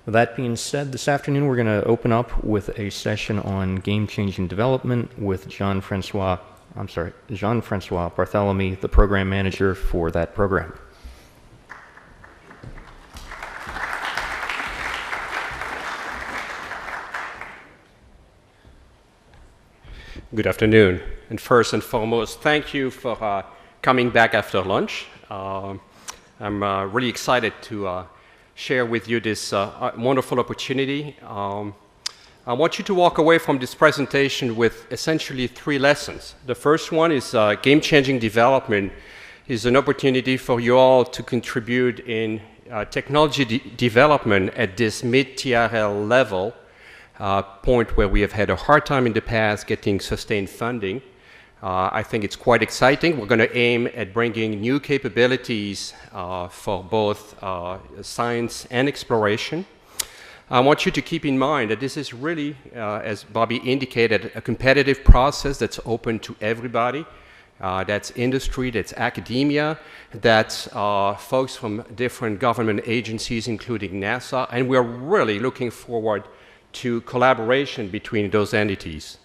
With that being said, this afternoon we're going to open up with a session on game-changing development with Jean-Francois Barthelemy, the program manager for that program. Good afternoon. And first and foremost, thank you for coming back after lunch. I'm really excited to share with you this wonderful opportunity. I want you to walk away from this presentation with essentially 3 lessons. The first one is game-changing development is an opportunity for you all to contribute in technology development at this mid-TRL level, point where we have had a hard time in the past getting sustained funding. I think it's quite exciting. We're going to aim at bringing new capabilities for both science and exploration. I want you to keep in mind that this is really, as Bobby indicated, a competitive process that's open to everybody. That's industry, that's academia, that's folks from different government agencies, including NASA, and we're really looking forward to collaboration between those entities.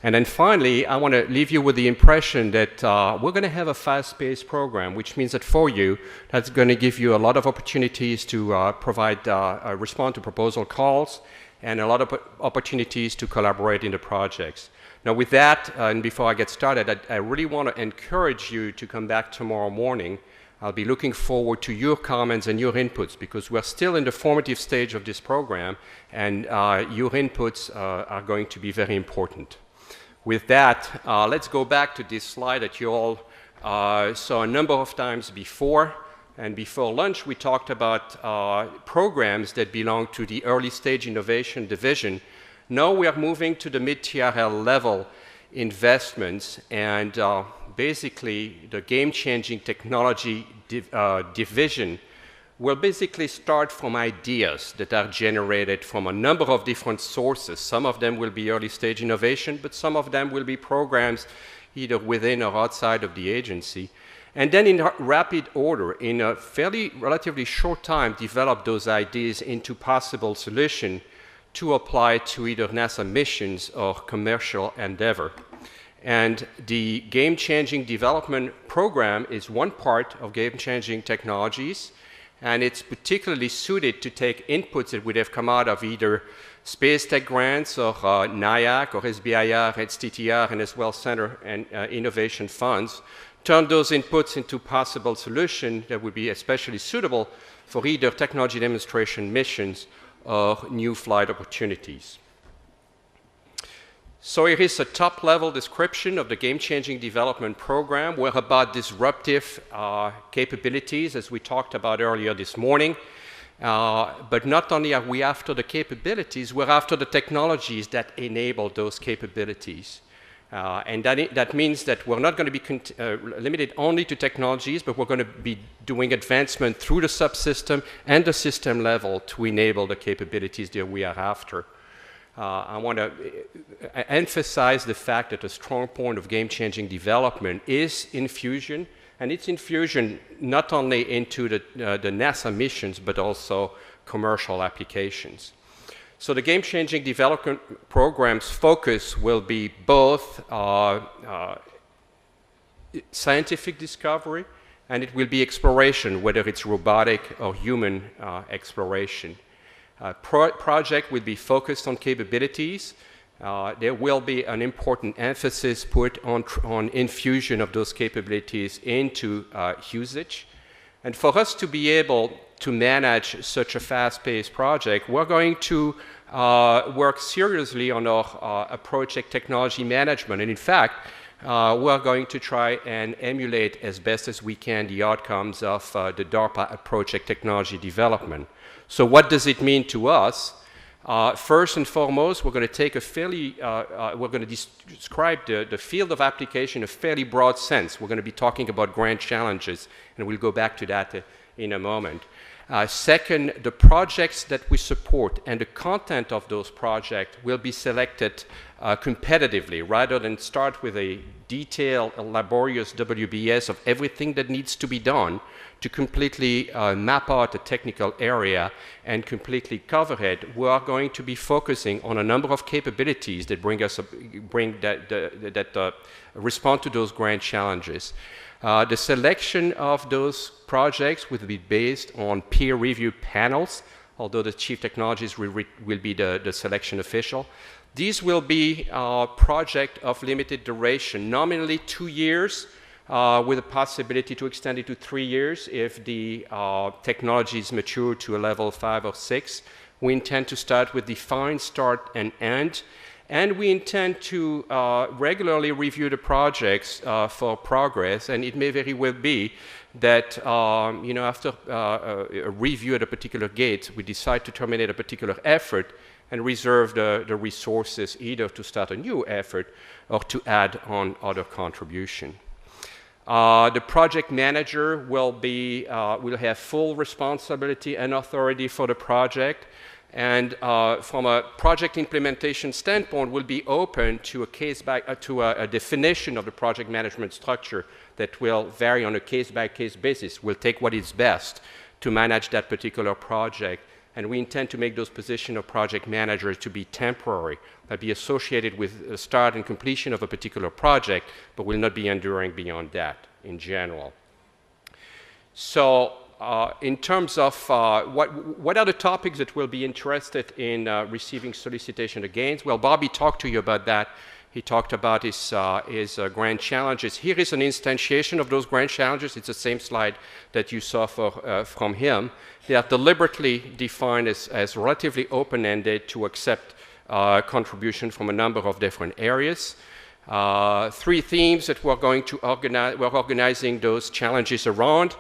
And then finally, I want to leave you with the impression that we're going to have a fast-paced program, which means that for you, that's going to give you a lot of opportunities to respond to proposal calls and a lot of opportunities to collaborate in the projects. Now with that, and before I get started, I really want to encourage you to come back tomorrow morning. I'll be looking forward to your comments and your inputs because we're still in the formative stage of this program, and your inputs are going to be very important. With that, let's go back to this slide that you all saw a number of times before. And before lunch, we talked about programs that belong to the early stage innovation division. Now we are moving to the mid-TRL level investments, and basically the game-changing technology division will basically start from ideas that are generated from a number of different sources. Some of them will be early stage innovation, but some of them will be programs either within or outside of the agency. And then in rapid order, in a relatively short time, develop those ideas into possible solution to apply to either NASA missions or commercial endeavor. And the game-changing development program is one part of game-changing technologies, and it's particularly suited to take inputs that would have come out of either Space Tech grants or NIAC or SBIR, STTR, and as well Center and Innovation Funds, turn those inputs into possible solutions that would be especially suitable for either technology demonstration missions or new flight opportunities. So here is a top-level description of the game-changing development program. We're about disruptive capabilities, as we talked about earlier this morning. But not only are we after the capabilities, we're after the technologies that enable those capabilities. And that means that we're not going to be limited only to technologies, but we're going to be doing advancement through the subsystem and the system level to enable the capabilities that we are after. I want to emphasize the fact that a strong point of game-changing development is infusion, and it's infusion not only into the NASA missions, but also commercial applications. So the game-changing development program's focus will be both scientific discovery, and it will be exploration, whether it's robotic or human exploration. Project will be focused on capabilities. There will be an important emphasis put on infusion of those capabilities into usage. And for us to be able to manage such a fast-paced project, we're going to work seriously on our project technology management. And in fact, we're going to try and emulate as best as we can the outcomes of the DARPA project technology development. So what does it mean to us? First and foremost, we're going to take we're going to describe the field of application in a fairly broad sense. We're going to be talking about grand challenges, and we'll go back to that in a moment. Second, the projects that we support and the content of those projects will be selected competitively, rather than start with a detailed, laborious WBS of everything that needs to be done to completely map out a technical area and completely cover it. We are going to be focusing on a number of capabilities that respond to those grand challenges. The selection of those projects will be based on peer review panels, although the chief technologist will be the selection official. These will be a project of limited duration, nominally 2 years, with a possibility to extend it to 3 years if the technology is mature to a level 5 or 6. We intend to start with defined start and end, and we intend to regularly review the projects for progress, and it may very well be that after a review at a particular gate, we decide to terminate a particular effort and reserve the resources either to start a new effort or to add on other contribution. The project manager will have full responsibility and authority for the project, and from a project implementation standpoint, will be open to a definition of the project management structure that will vary on a case-by-case basis. We'll take what is best to manage that particular project, and we intend to make those positions of project managers to be temporary, that be associated with the start and completion of a particular project, but will not be enduring beyond that in general. So in terms of what are the topics that will be interested in receiving solicitation against? Well, Bobby talked to you about that. He talked about his grand challenges. Here is an instantiation of those grand challenges. It's the same slide that you saw from him. They are deliberately defined as relatively open-ended to accept contribution from a number of different areas. 3 themes that we're organizing those challenges around.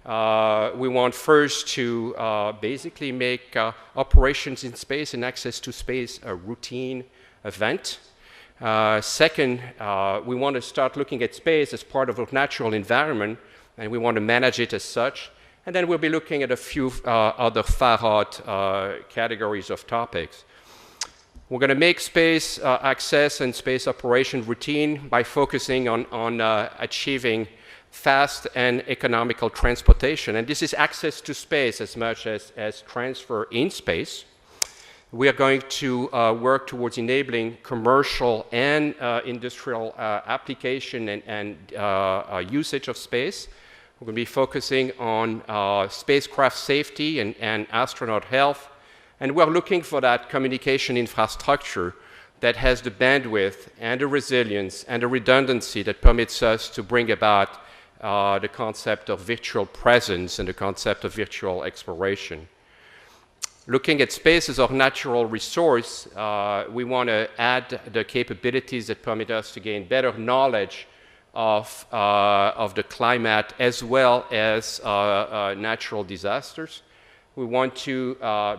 We want first to basically make operations in space and access to space a routine event. Second, we want to start looking at space as part of a natural environment, and we want to manage it as such. And then we'll be looking at a few other far-out categories of topics. We're going to make space access and space operation routine by focusing on achieving fast and economical transportation. And this is access to space as much as transfer in space. We are going to work towards enabling commercial and industrial application and usage of space. We're going to be focusing on spacecraft safety and astronaut health. And we're looking for that communication infrastructure that has the bandwidth and the resilience and the redundancy that permits us to bring about the concept of virtual presence and the concept of virtual exploration. Looking at space as our natural resource, we want to add the capabilities that permit us to gain better knowledge of the climate as well as natural disasters. We want to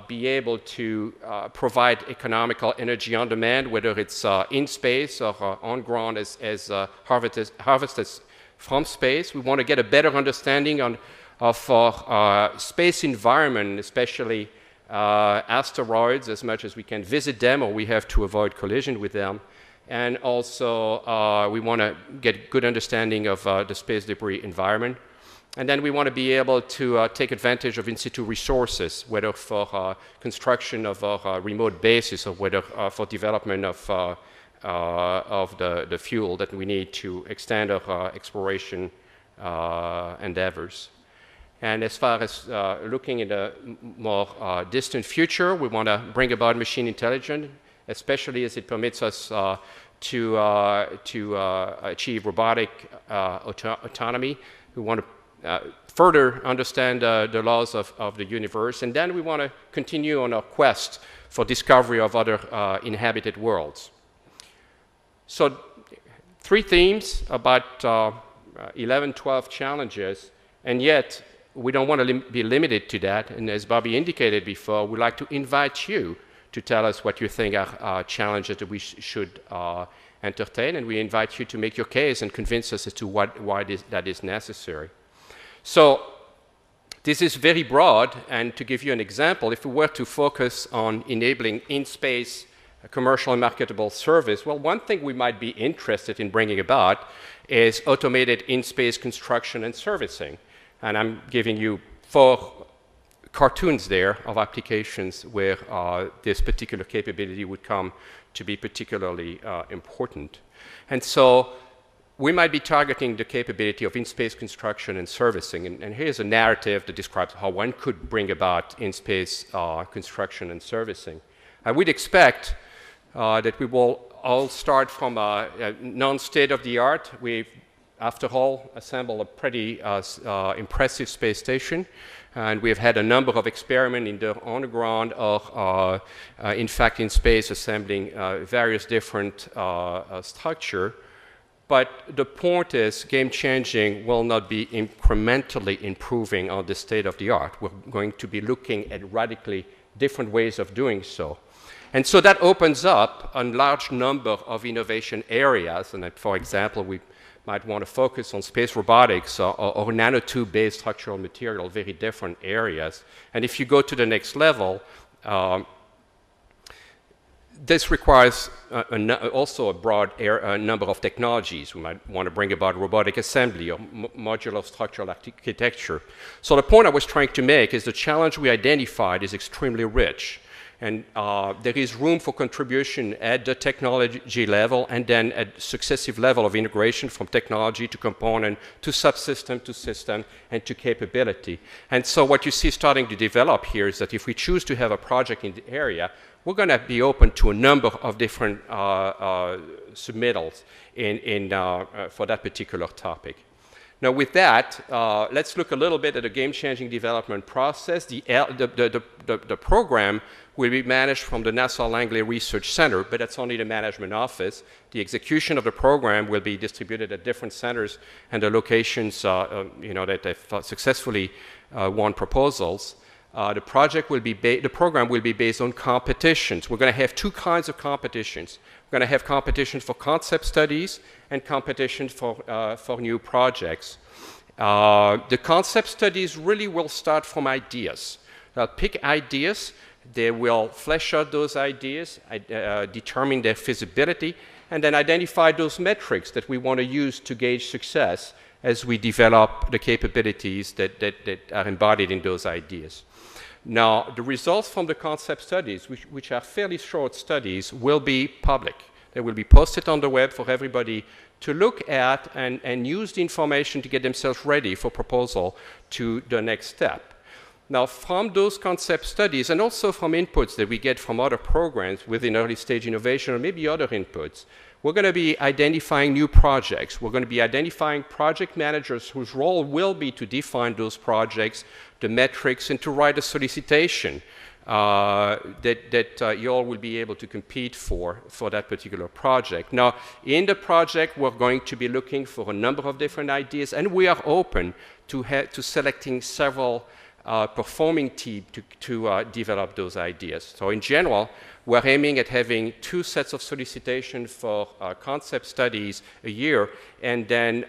be able to provide economical energy on demand, whether it's in space or on ground as harvested from space. We want to get a better understanding of our space environment, especially asteroids, as much as we can visit them or we have to avoid collision with them. And also, we want to get good understanding of the space debris environment. And then we want to be able to take advantage of in situ resources, whether for construction of remote bases or whether for development of the fuel that we need to extend our exploration endeavors. And as far as looking in the more distant future, we want to bring about machine intelligence, especially as it permits us to achieve robotic autonomy. We want to further understand the laws of the universe. And then we want to continue on our quest for discovery of other inhabited worlds. So 3 themes about 11, 12 challenges, and yet we don't want to be limited to that. And as Bobby indicated before, we'd like to invite you to tell us what you think are challenges that we should entertain, and we invite you to make your case and convince us as to why that is necessary. So this is very broad, and to give you an example, if we were to focus on enabling in-space a commercial and marketable service, well, one thing we might be interested in bringing about is automated in-space construction and servicing. And I'm giving you 4 cartoons there of applications where this particular capability would come to be particularly important. And so we might be targeting the capability of in-space construction and servicing. And here's a narrative that describes how one could bring about in-space construction and servicing. I would expect that we will all start from a non-state-of-the-art. We've, after all, assembled a pretty impressive space station. And we've had a number of experiments either on the ground or, in fact, in space, assembling various different structures. But the point is, Gamechanging will not be incrementally improving on the state of the art. We're going to be looking at radically different ways of doing so. And so that opens up a large number of innovation areas. And that, for example, we might want to focus on space robotics or nanotube-based structural material, very different areas. And if you go to the next level, this requires also a broad number of technologies. We might want to bring about robotic assembly or modular structural architecture. So the point I was trying to make is the challenge we identified is extremely rich. And there is room for contribution at the technology level and then at successive level of integration from technology to component to subsystem to system and to capability. And so what you see starting to develop here is that if we choose to have a project in the area, we're going to be open to a number of different submittals for that particular topic. Now with that, let's look a little bit at the game-changing development process. The program will be managed from the NASA Langley Research Center, but that's only the management office. The execution of the program will be distributed at different centers and the locations that have successfully won proposals. The program will be based on competitions. We're going to have 2 kinds of competitions. We're going to have competitions for concept studies and competitions for new projects. The concept studies really will start from ideas. They'll pick ideas. They will flesh out those ideas, determine their feasibility, and then identify those metrics that we want to use to gauge success as we develop the capabilities that are embodied in those ideas. Now, the results from the concept studies, which are fairly short studies, will be public. They will be posted on the web for everybody to look at and use the information to get themselves ready for proposal to the next step. Now, from those concept studies and also from inputs that we get from other programs within early stage innovation or maybe other inputs, we're going to be identifying new projects. We're going to be identifying project managers whose role will be to define those projects, the metrics, and to write a solicitation that you all will be able to compete for that particular project. Now, in the project, we're going to be looking for a number of different ideas, and we are open to selecting several performing teams to develop those ideas. So in general, we're aiming at having 2 sets of solicitations for concept studies a year, and then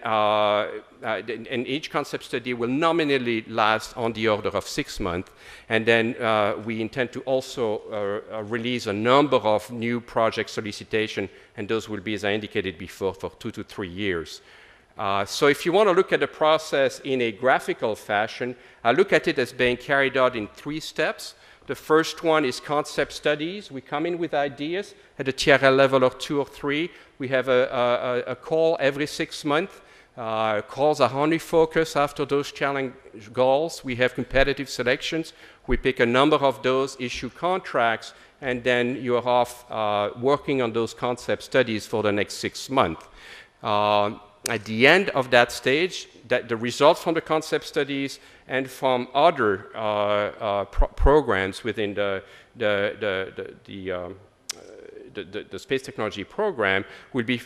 and each concept study will nominally last on the order of 6 months. And then we intend to also release a number of new project solicitations, and those will be, as I indicated before, for 2 to 3 years. So if you want to look at the process in a graphical fashion, I look at it as being carried out in 3 steps. The first one is concept studies. We come in with ideas at a TRL level of 2 or 3. We have a call every 6 months. Calls are only focused after those challenge goals. We have competitive selections. We pick a number of those, issue contracts, and then you're off working on those concept studies for the next 6 months. At the end of that stage, the results from the concept studies and from other programs within the space technology program will be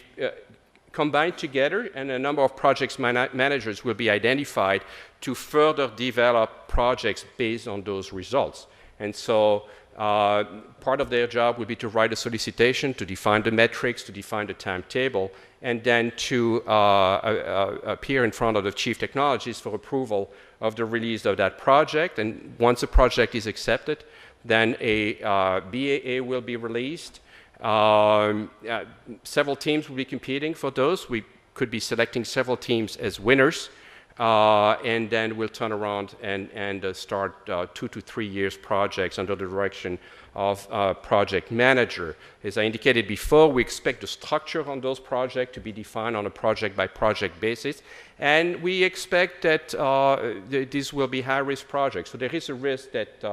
combined together, and a number of projects managers will be identified to further develop projects based on those results. And so part of their job will be to write a solicitation, to define the metrics, to define the timetable, and then to appear in front of the chief technologist for approval of the release of that project. And once a project is accepted, then a BAA will be released, Several teams will be competing for those. We could be selecting several teams as winners, and then we'll turn around and start 2 to 3 years projects under the direction of project manager. As I indicated before, we expect the structure on those projects to be defined on a project-by-project basis, and we expect that these will be high-risk projects. So there is a risk that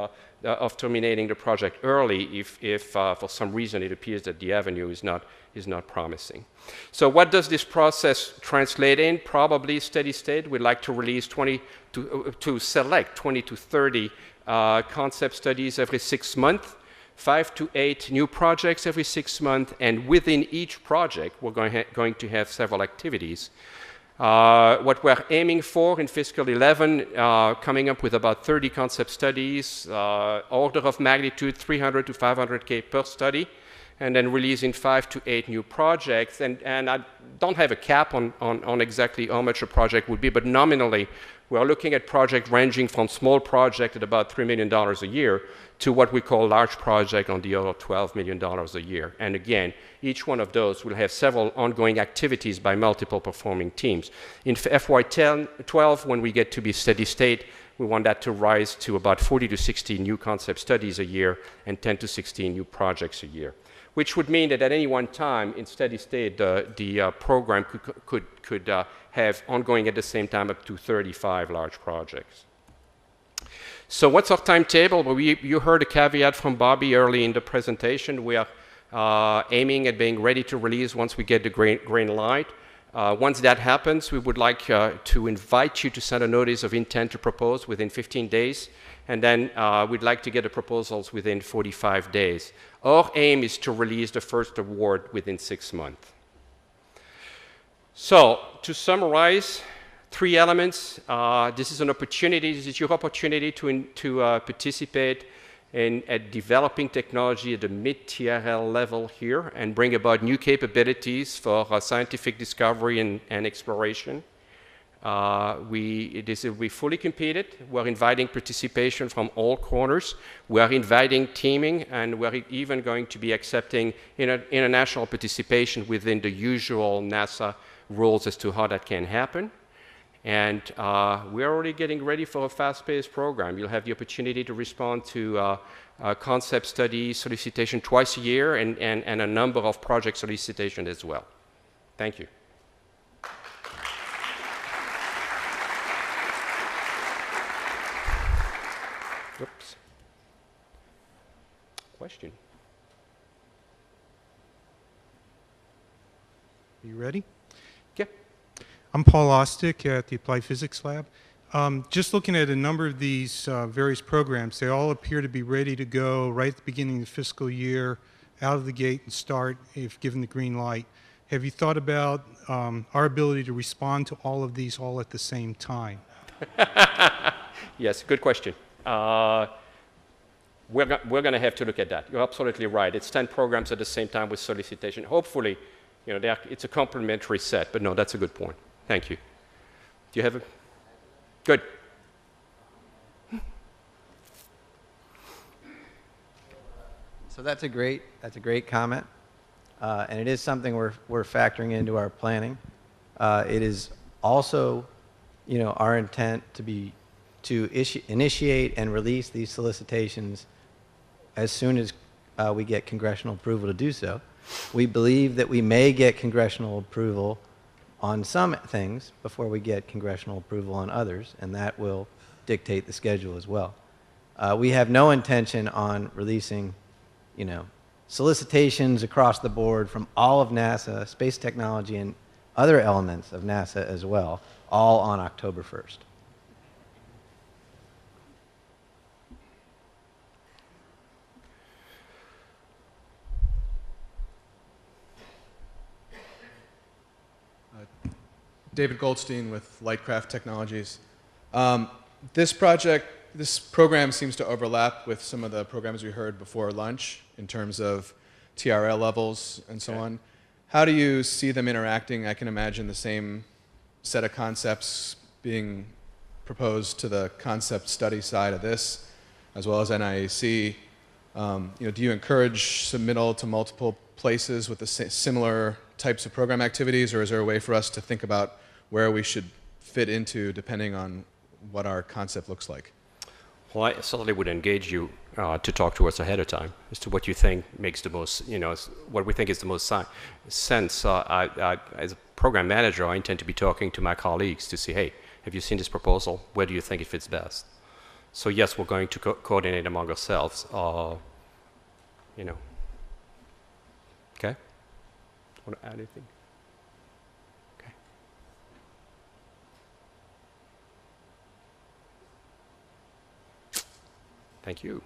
of terminating the project early if for some reason it appears that the avenue is not promising. So what does this process translate in? Probably steady state. We'd like to release to select 20 to 30 concept studies every 6 months, 5 to 8 new projects every 6 months, and within each project we're going to have several activities. What we're aiming for in fiscal 11, coming up with about 30 concept studies, order of magnitude 300 to 500K per study, and then releasing 5 to 8 new projects. And I don't have a cap on exactly how much a project would be, but nominally, we're looking at projects ranging from small project at about $3 million a year to what we call large project on the order of $12 million a year. And again, each one of those will have several ongoing activities by multiple performing teams. In FY12, when we get to be steady state, we want that to rise to about 40 to 60 new concept studies a year and 10 to 16 new projects a year, which would mean that at any one time in steady state, the program could have ongoing at the same time up to 35 large projects. So what's our timetable? Well, you heard a caveat from Bobby early in the presentation. We are aiming at being ready to release once we get the green light. Once that happens, we would like to invite you to send a notice of intent to propose within 15 days, and then we'd like to get the proposals within 45 days. Our aim is to release the first award within 6 months. So, to summarize, 3 elements. This is an opportunity. This is your opportunity to participate at developing technology at the mid-TRL level here and bring about new capabilities for scientific discovery and exploration. This will be fully competed. We're inviting participation from all corners. We're inviting teaming, and we're even going to be accepting international participation within the usual NASA rules as to how that can happen. And we're already getting ready for a fast-paced program. You'll have the opportunity to respond to concept study solicitation twice a year and a number of project solicitations as well. Thank you. Oops. Question? Are you ready? Yeah. I'm Paul Ostick at the Applied Physics Lab. Just looking at a number of these various programs, they all appear to be ready to go right at the beginning of the fiscal year, out of the gate and start if given the green light. Have you thought about our ability to respond to all of these all at the same time? Yes, good question. We're going to have to look at that. You're absolutely right. It's 10 programs at the same time with solicitation. Hopefully, it's a complementary set, but no, that's a good point. Thank you. Do you have a... Good. So that's a great comment, and it is something we're factoring into our planning. It is also, our intent to initiate and release these solicitations as soon as we get congressional approval to do so. We believe that we may get congressional approval on some things before we get congressional approval on others, and that will dictate the schedule as well. We have no intention on releasing, solicitations across the board from all of NASA, space technology, and other elements of NASA as well, all on October 1st. David Goldstein with Lightcraft Technologies. This program seems to overlap with some of the programs we heard before lunch in terms of TRL levels and so on. How do you see them interacting? I can imagine the same set of concepts being proposed to the concept study side of this, as well as NIAC. Do you encourage submittal to multiple places with the similar types of program activities, or is there a way for us to think about where we should fit into depending on what our concept looks like? Well, I certainly would engage you to talk to us ahead of time as to what you think makes the most, what we think is the most sense. As a program manager, I intend to be talking to my colleagues to say, hey, have you seen this proposal? Where do you think it fits best? So yes, we're going to coordinate among ourselves. Okay? Want to add anything? Okay. Thank you.